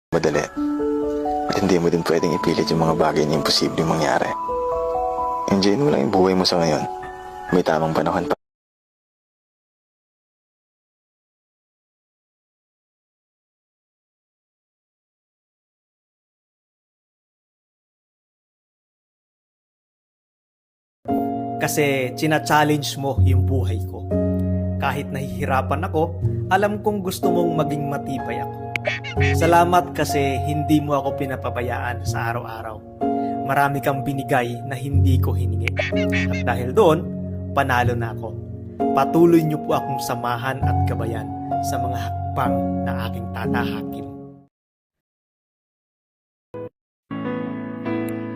madali. At hindi mo din pwedeng ipilit yung mga bagay na imposibleng mangyari. Enjoyin mo lang yung buhay mo sa ngayon. May tamang panahon pa. Kasi china-challenge mo yung buhay ko. Kahit nahihirapan ako, alam kong gusto mong maging matibay ako. Salamat kasi hindi mo ako pinapabayaan sa araw-araw. Marami kang binigay na hindi ko hiningi. At dahil doon, panalo na ako. Patuloy niyo po akong samahan at gabayan sa mga hakbang na aking tatahakin.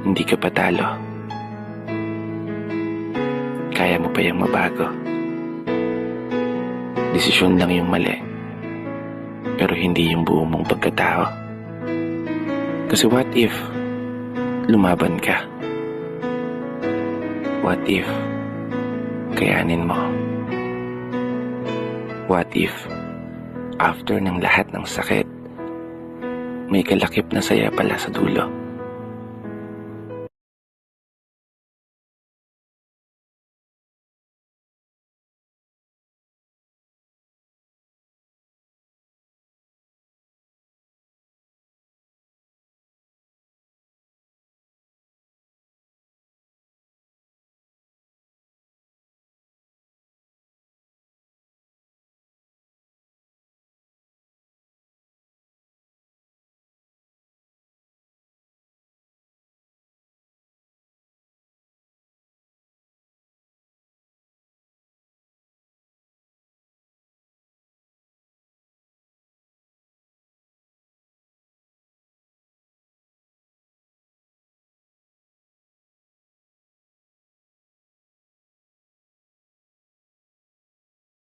Hindi ka patalo. Kaya mo pa yung mabago. Desisyon lang yung mali. Pero hindi yung buo mong pagkatao. Kasi what if lumaban ka? What if kayanin mo? What if after ng lahat ng sakit, may kalakip na saya pala sa dulo?